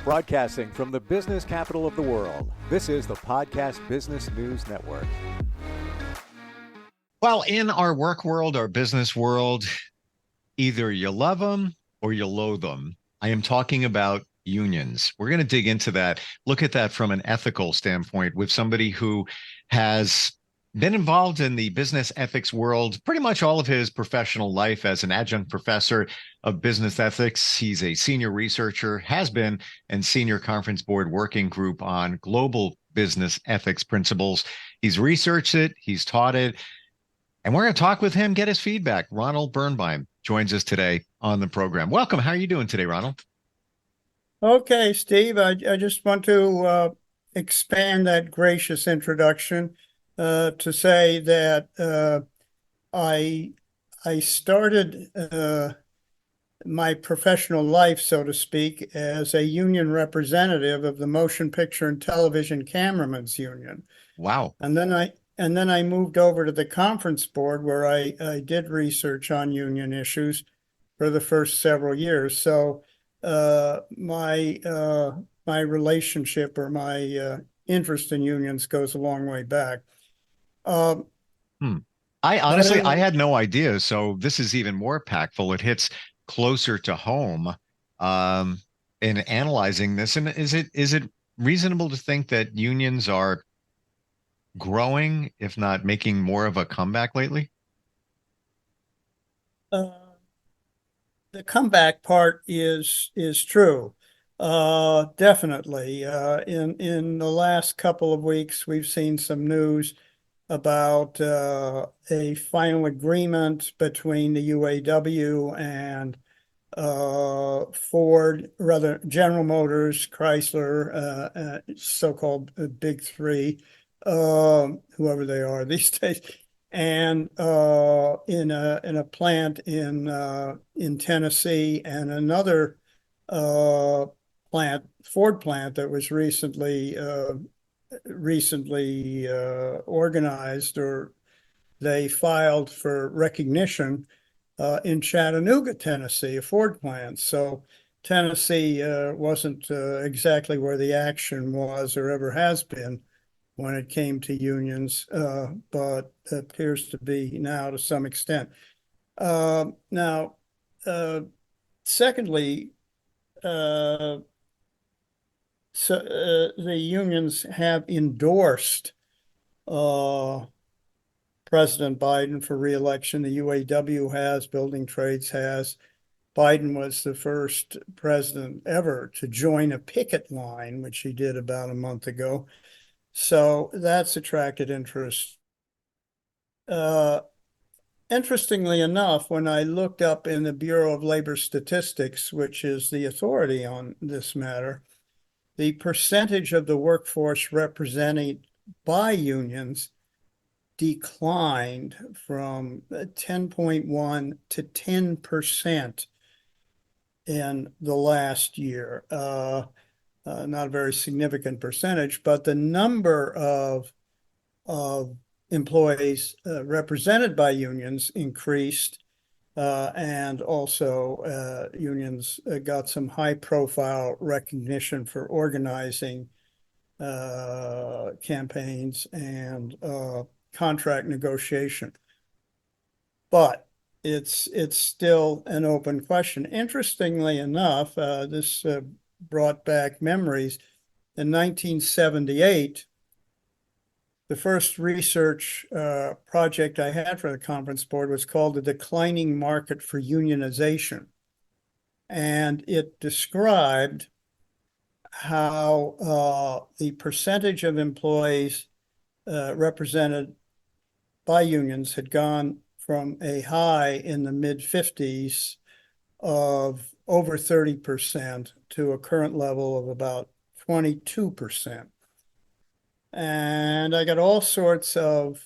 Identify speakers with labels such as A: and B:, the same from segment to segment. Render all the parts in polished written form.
A: Broadcasting from the business capital of the world, this is the Podcast Business News Network.
B: Well, in our work world, our business world, either you love them or you loathe them. I am talking about unions. We're going to dig into that, look at that from an ethical standpoint with somebody who has been involved in the business ethics world pretty much all of his professional life as an adjunct professor of business ethics. He's a senior researcher, has been, and senior conference board working group on global business ethics principles. He's researched it, he's taught it, and we're going to talk with him, get his feedback. Ronald Berenbeim joins us today on the program. Welcome. How are you doing today, Ronald?
C: Okay, Steve, I just want to expand that gracious introduction to say that I started my professional life, so to speak, as a union representative of the Motion Picture and Television Cameramen's Union.
B: Wow.
C: And then I moved over to the conference board where I did research on union issues for the first several years. So my relationship or my interest in unions goes a long way back.
B: I honestly, I had no idea. So this is even more impactful. It hits closer to home in analyzing this. And is it reasonable to think that unions are growing, if not making more of a comeback lately?
C: The comeback part is true. Definitely. In the last couple of weeks, we've seen some news about a final agreement between the UAW and Ford, rather General Motors, Chrysler, so-called Big Three, whoever they are these days, and in a plant in Tennessee, and another plant, Ford plant, that was recently organized, or they filed for recognition in Chattanooga, Tennessee, a Ford plant. So Tennessee wasn't exactly where the action was or ever has been when it came to unions, but appears to be now to some extent. Now, secondly, the unions have endorsed President Biden for re-election. The UAW has, Building Trades has. Biden was the first president ever to join a picket line, which he did about a month ago. So that's attracted interest. Interestingly enough, when I looked up in the Bureau of Labor Statistics, which is the authority on this matter, the percentage of the workforce represented by unions declined from 10.1 to 10% in the last year. Not a very significant percentage, but the number of employees represented by unions increased, and also unions got some high-profile recognition for organizing campaigns and contract negotiation. But it's still an open question. Interestingly enough, this brought back memories. In 1978, the first research project I had for the conference board was called The Declining Market for Unionization. And it described how the percentage of employees represented by unions had gone from a high in the mid-50s of over 30% to a current level of about 22%. And I got all sorts of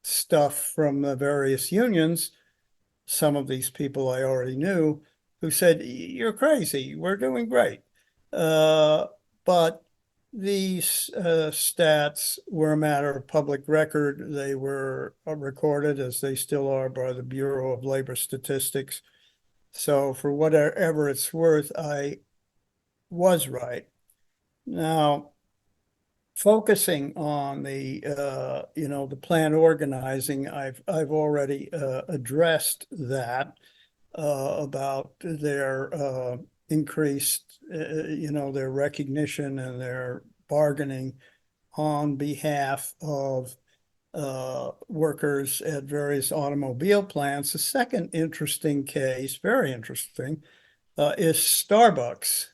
C: stuff from the various unions. Some of these people I already knew, who said, "You're crazy, we're doing great." But these stats were a matter of public record. They were recorded, as they still are, by the Bureau of Labor Statistics. So for whatever it's worth, I was right. Now, focusing on the the plan organizing, I've already addressed that about their increased their recognition and their bargaining on behalf of workers at various automobile plants. The second interesting case, very interesting, is Starbucks.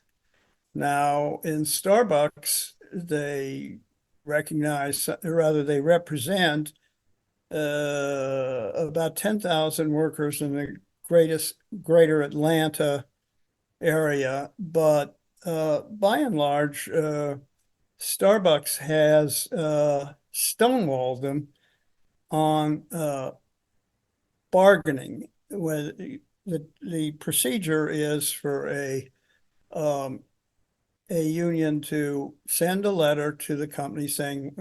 C: Now, in Starbucks, they recognize, or rather, they represent about 10,000 workers in the greater Atlanta area. But by and large, Starbucks has stonewalled them on bargaining. When the procedure is for a union to send a letter to the company saying,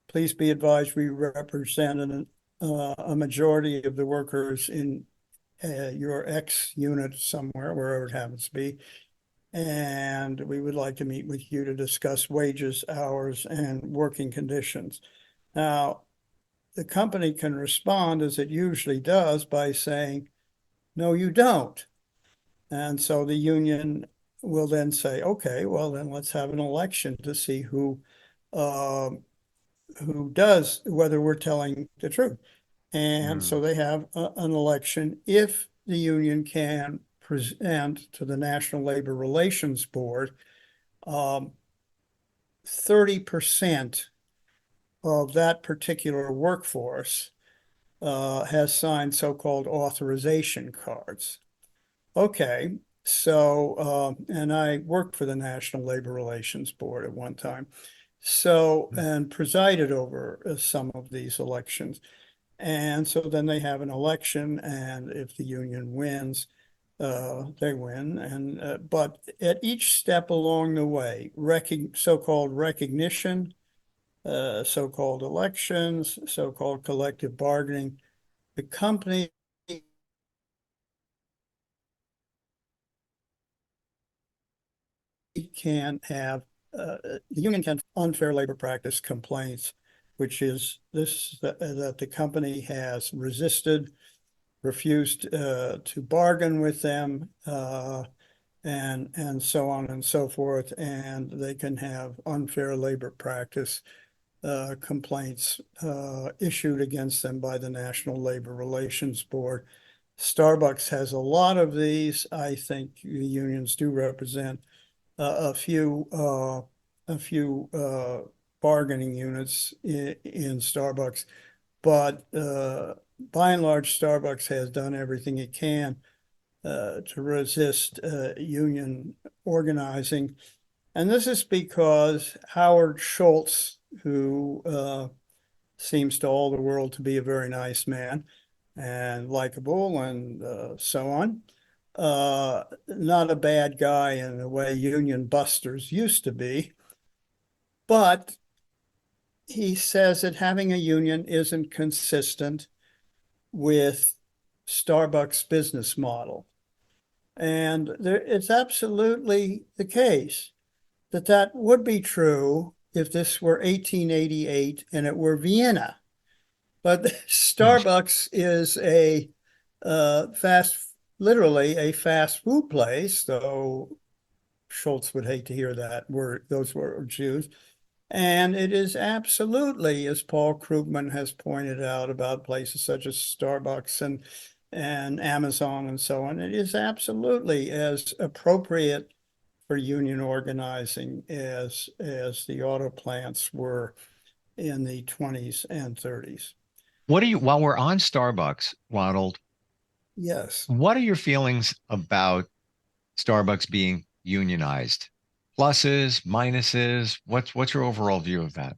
C: please be advised we represent a majority of the workers in your X unit somewhere, wherever it happens to be. And we would like to meet with you to discuss wages, hours, and working conditions. Now, the company can respond, as it usually does, by saying, no, you don't. And so the union will then say, okay, well, then let's have an election to see who does, whether we're telling the truth. And so they have an election. If the union can present to the National Labor Relations Board 30% of that particular workforce has signed so-called authorization cards. Okay, so, and I worked for the National Labor Relations Board at one time. So, and presided over some of these elections. And so then they have an election, and if the union wins, they win. And but at each step along the way, so-called recognition, so-called elections, so-called collective bargaining, the company can have the union can unfair labor practice complaints, which is this that the company has resisted, refused to bargain with them, and so on and so forth, and they can have unfair labor practice complaints issued against them by the National Labor Relations Board. Starbucks has a lot of these. I think the unions do represent a few bargaining units in Starbucks, but by and large, Starbucks has done everything it can to resist union organizing. And this is because Howard Schultz, who seems to all the world to be a very nice man and likable and so on, not a bad guy in the way union busters used to be, but he says that having a union isn't consistent with Starbucks' business model. And it's absolutely the case that that would be true if this were 1888 and it were Vienna. But Starbucks is a literally a fast food place, though Schultz would hate to hear that word, those words used. And it is absolutely, as Paul Krugman has pointed out about places such as Starbucks and Amazon and so on, it is absolutely as appropriate for union organizing as the auto plants were in the 20s and 30s.
B: While we're on Starbucks, Ronald,
C: Yes.
B: what are your feelings about Starbucks being unionized? Pluses, minuses, what's your overall view of that?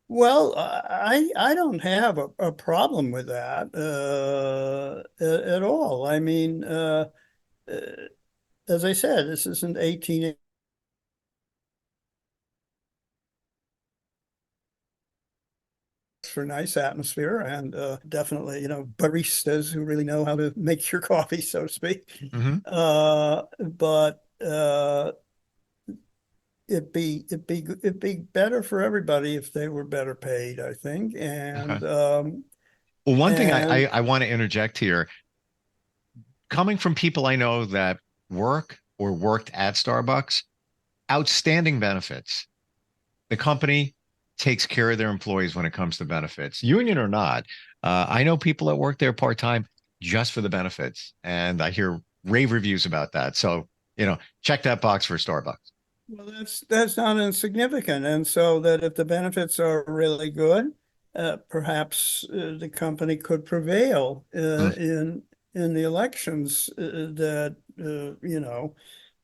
C: Well, I don't have a problem with that at all. I mean, uh, as I said, this isn't 18. for nice atmosphere and definitely, baristas who really know how to make your coffee, so to speak.
B: Hmm.
C: But it'd be better for everybody if they were better paid, I think.
B: Okay. Well, one thing
C: And
B: I want to interject here, coming from people I know that work or worked at Starbucks, outstanding benefits. The company takes care of their employees when it comes to benefits, union or not. I know people that work there part-time just for the benefits, and I hear rave reviews about that. So, check that box for Starbucks.
C: well, that's not insignificant. And so that if the benefits are really good, perhaps the company could prevail
B: Mm,
C: in the elections that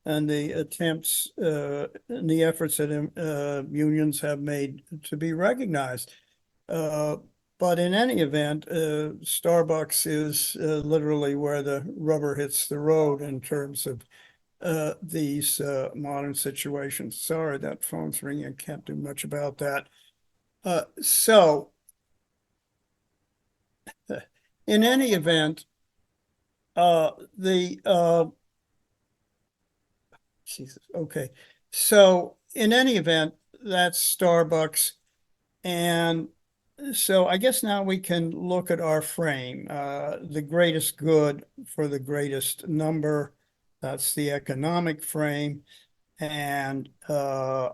C: and the attempts and the efforts that unions have made to be recognized. Uh, but in any event, Starbucks is literally where the rubber hits the road in terms of these modern situations. Sorry, that phone's ringing. I can't do much about that. So, in any event, the Jesus. Okay. So, in any event, that's Starbucks. And so I guess now we can look at our frame, the greatest good for the greatest number. That's the economic frame. And the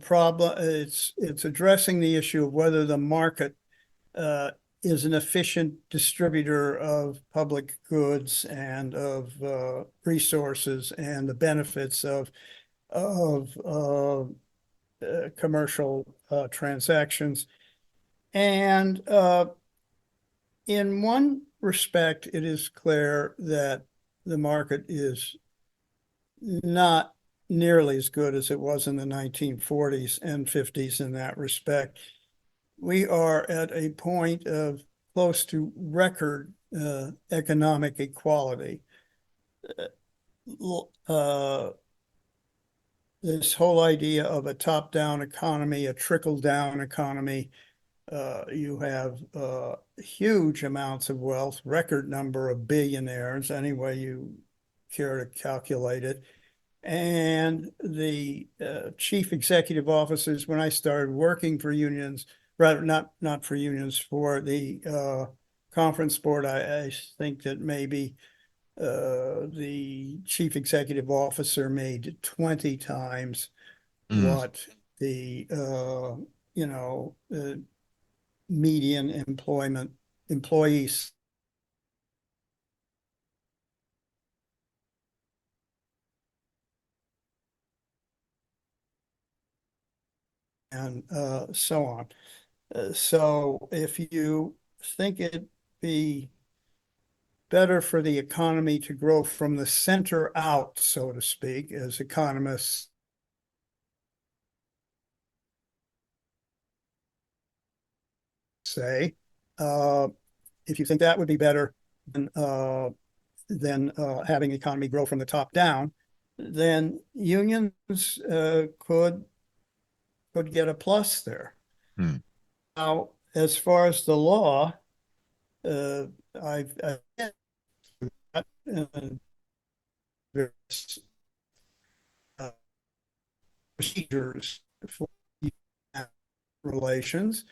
C: problem, it's addressing the issue of whether the market uh, is an efficient distributor of public goods and of resources and the benefits of commercial transactions. And in one respect, it is clear that the market is not nearly as good as it was in the 1940s and 50s in that respect. We are at a point of close to record economic equality. Uh, this whole idea of a top-down economy, a trickle-down economy, you have huge amounts of wealth, record number of billionaires, any way you care to calculate it. And the chief executive officers, when I started working for unions, rather not for unions, for the conference board, I think that maybe the chief executive officer made 20 times
B: mm,
C: what the median employees. And so on. So if you think it'd be better for the economy to grow from the center out, so to speak, as economists say, uh, if you think that would be better than having the economy grow from the top down, then unions could get a plus there.
B: mm.
C: Now, as far as the law, uh, I've various procedures for relations.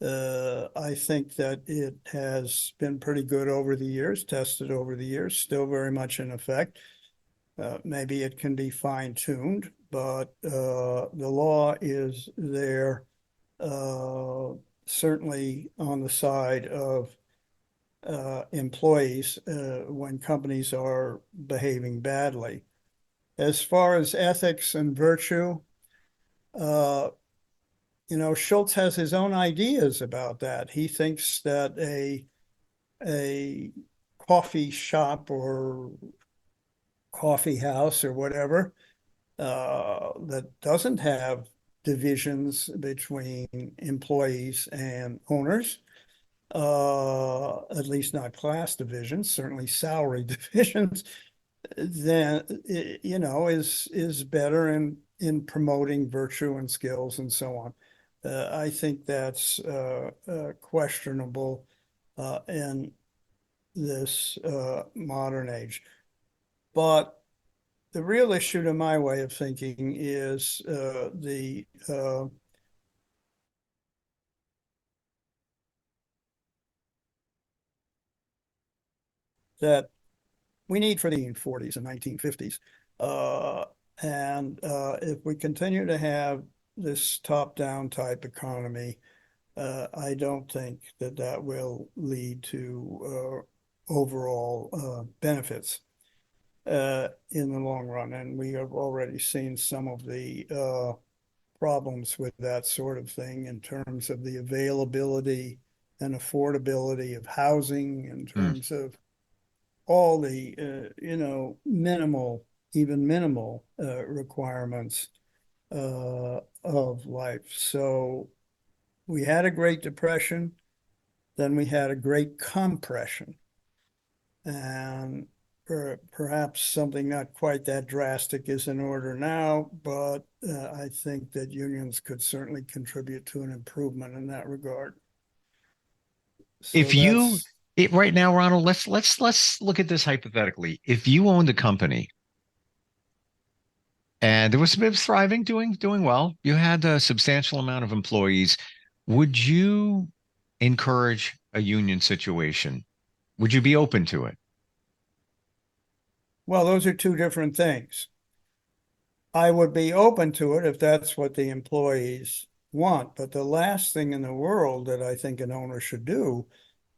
C: I think that it has been pretty good over the years, tested over the years, still very much in effect. Maybe it can be fine-tuned, but the law is there, certainly on the side of employees when companies are behaving badly. As far as ethics and virtue, uh, Schultz has his own ideas about that. He thinks that a coffee shop or coffee house or whatever that doesn't have divisions between employees and owners, at least not class divisions, certainly salary divisions, then is better in promoting virtue and skills and so on. I think that's questionable in this modern age. But the real issue, to my way of thinking, is the that we need for the 1940s and 1950s. Uh, and if we continue to have this top-down type economy, I don't think that that will lead to overall benefits in the long run. And we have already seen some of the problems with that sort of thing in terms of the availability and affordability of housing, in
B: Mm.
C: terms of all the, minimal, even minimal requirements of life. So we had a Great Depression, then we had a Great Compression, and perhaps something not quite that drastic is in order now, but I think that unions could certainly contribute to an improvement in that regard. So
B: If you
C: that's,
B: right now, Ronald, let's look at this hypothetically. If you owned a company and there was it was thriving, doing well, you had a substantial amount of employees, would you encourage a union situation? Would you be open to it?
C: well, those are two different things. I would be open to it if that's what the employees want, but the last thing in the world that I think an owner should do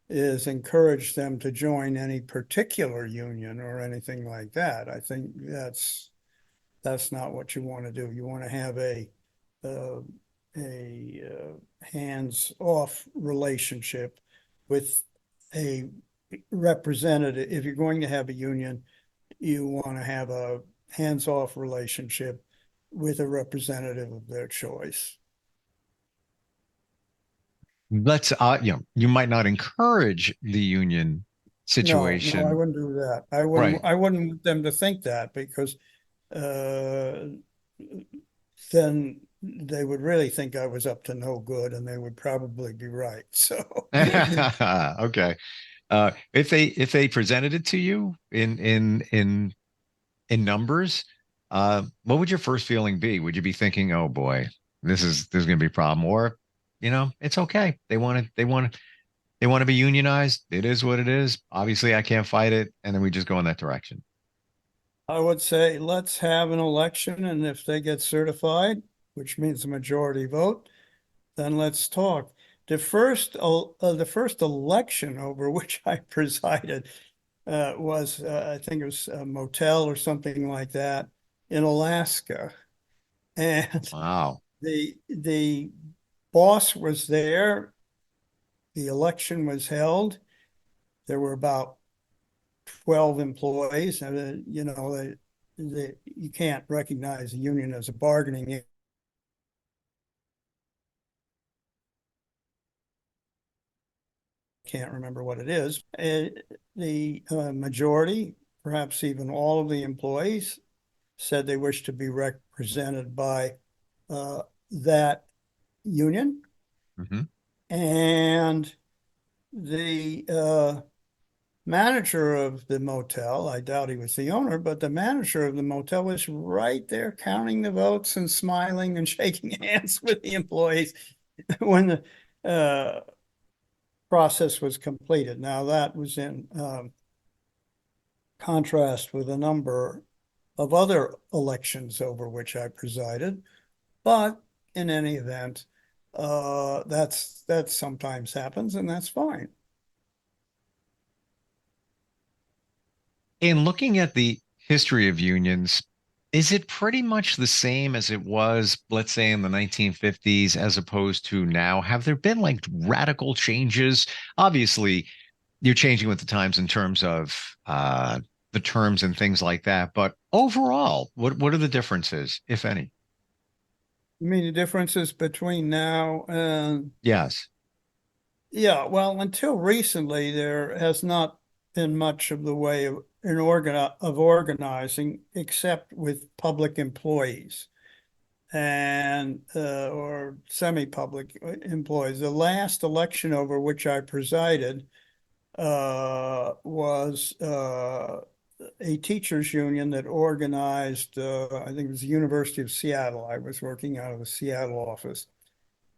C: is encourage them to join any particular union or anything like that. I think that's not what you want to do. You want to have uh, hands-off relationship with a representative. If you're going to have a union, you want to have a hands-off relationship with a representative of their choice.
B: Let's you might not encourage the union
C: No, I
B: situation.
C: wouldn't do that. I
B: Right.
C: wouldn't, I wouldn't want them to think that, because uh, then they would really think I was up to no good, and they would probably be right. So,
B: Okay. If they presented it to you in numbers, what would your first feeling be? Would you be thinking, "Oh boy, this is going to be a problem," or it's okay. They want to be unionized. It is what it is. Obviously, I can't fight it, and then we just go in that direction.
C: I would say let's have an election, and if they get certified, which means a majority vote, then let's talk. The first election over which I presided was, I think it was a motel or something like that in Alaska. And
B: Wow.
C: the boss was there. The election was held. There were about 12 employees. You can't recognize a union as a bargaining. Can't remember what it is. The majority, perhaps even all of the employees, said they wish to be represented by that union.
B: Hmm.
C: And the manager of the motel, I doubt he was the owner, but the manager of the motel was right there counting the votes and smiling and shaking hands with the employees when the process was completed. Now, that was in contrast with a number of other elections over which I presided. But in any event, that sometimes happens, and that's fine.
B: In looking at the history of unions, is it pretty much the same as it was, let's say, in the 1950s, as opposed to now? Have there been like radical changes? Obviously, you're changing with the times in terms of the terms and things like that. But overall, what are the differences, if any?
C: I mean, the differences between now and,
B: Yes.
C: yeah, well, until recently, there has not been much of the way of organizing except with public employees. and or semi-public employees. The last election over which I presided was a teachers union that organized, I think it was the University of Seattle. I was working out of the Seattle office.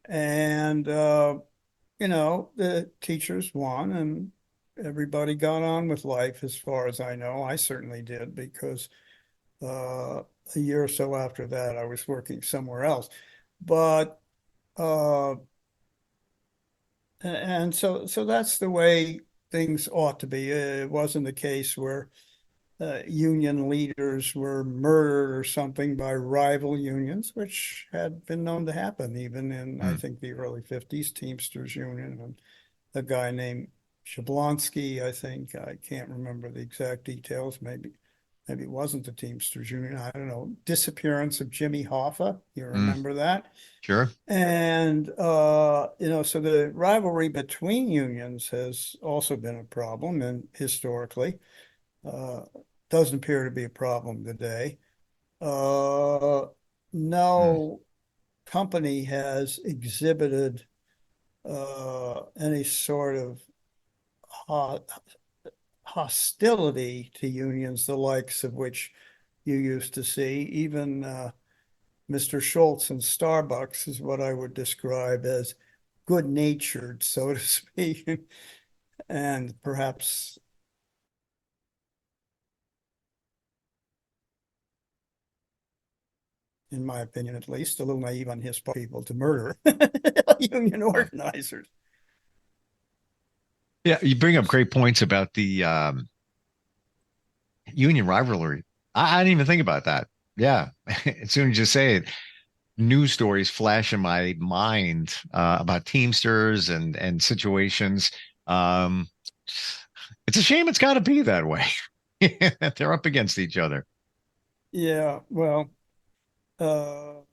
C: And, the teachers won and everybody got on with life as far as I know. I certainly did because a year or so after that, I was working somewhere else. But, and so that's the way things ought to be. It wasn't the case where union leaders were murdered or something by rival unions, which had been known to happen even in, I think, the early 50s, Teamsters Union, and a guy named Shablonsky, I think. I can't remember the exact details. Maybe it wasn't the Teamsters Union. I don't know. Disappearance of Jimmy Hoffa. You remember that?
B: Sure.
C: And, so the rivalry between unions has also been a problem, and historically, doesn't appear to be a problem today. No company has exhibited any sort of hostility to unions, the likes of which you used to see. Even Mr. Schultz in Starbucks is what I would describe as good-natured, so to speak, and perhaps in my opinion, at least, a little naive on his part, people to murder union organizers.
B: Yeah, you bring up great points about the union rivalry. I didn't even think about that. Yeah, as soon as you say it, news stories flash in my mind about Teamsters and situations. It's a shame it's got to be that way. They're up against each other.
C: Yeah, well, there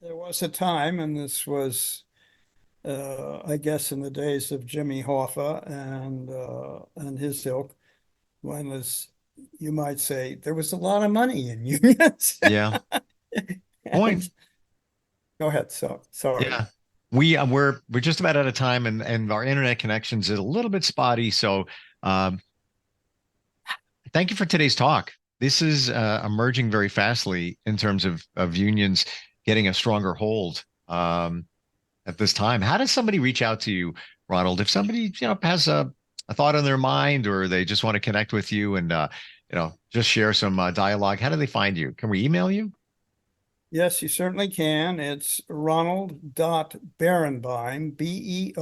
C: was a time, and this was, I guess, in the days of Jimmy Hoffa and his ilk, when you might say, there was a lot of money in unions.
B: Yeah. Point.
C: Go ahead. Sorry.
B: Yeah. We're just about out of time, and our internet connections is a little bit spotty. So thank you for today's talk. This is emerging very fastly in terms of unions getting a stronger hold at this time. How does somebody reach out to you, Ronald? If somebody has a thought on their mind, or they just want to connect with you and just share some dialogue, how do they find you? Can we email you?
C: Yes, you certainly can. It's Ronald.Berenbeim, BERENBEIM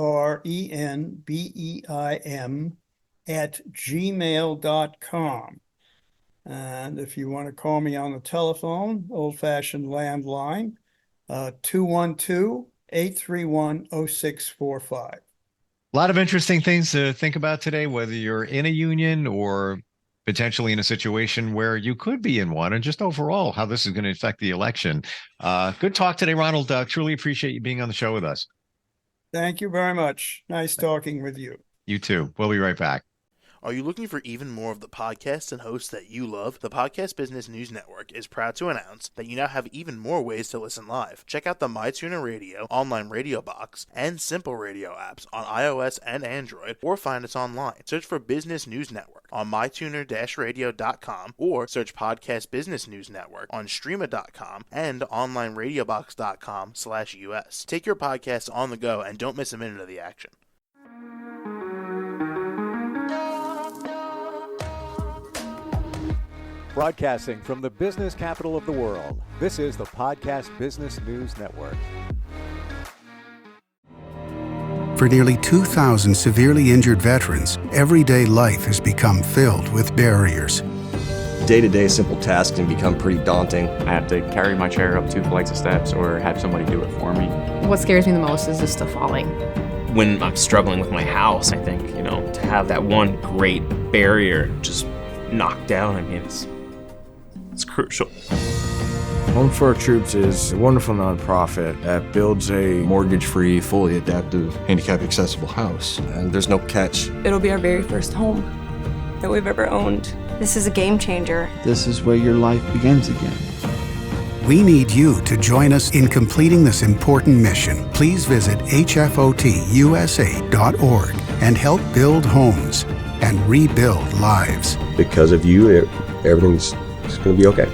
C: @gmail.com. And if you want to call me on the telephone, old-fashioned landline, 212-831-0645.
B: A lot of interesting things to think about today, whether you're in a union or potentially in a situation where you could be in one, and just overall how this is going to affect the election. Good talk today, Ronald. Truly appreciate you being on the show with us.
C: Thank you very much. Nice talking with you.
B: You too. We'll be right back.
D: Are you looking for even more of the podcasts and hosts that you love? The Podcast Business News Network is proud to announce that you now have even more ways to listen live. Check out the MyTuner Radio, online radio box, and Simple Radio apps on iOS and Android, or find us online. Search for Business News Network on mytuner-radio.com, or search Podcast Business News Network on streama.com and onlineradiobox.com/US. Take your podcast on the go and don't miss a minute of the action.
A: Broadcasting from the business capital of the world, this is the Podcast Business News Network.
E: For nearly 2,000 severely injured veterans, everyday life has become filled with barriers.
F: Day-to-day simple tasks can become pretty daunting.
G: I have to carry my chair up 2 flights of steps or have somebody do it for me.
H: What scares me the most is just the falling.
I: When I'm struggling with my house, I think, to have that one great barrier just knocked down, it's crucial.
J: Home for Our Troops is a wonderful nonprofit that builds a
F: Mortgage-free, fully adaptive, handicap-accessible house. And there's no catch.
K: It'll be our very first home that we've ever owned.
L: This is a game changer.
M: This is where your life begins again.
E: We need you to join us in completing this important mission. Please visit hfotusa.org and help build homes and rebuild lives.
F: Because of you, everything's going to be okay.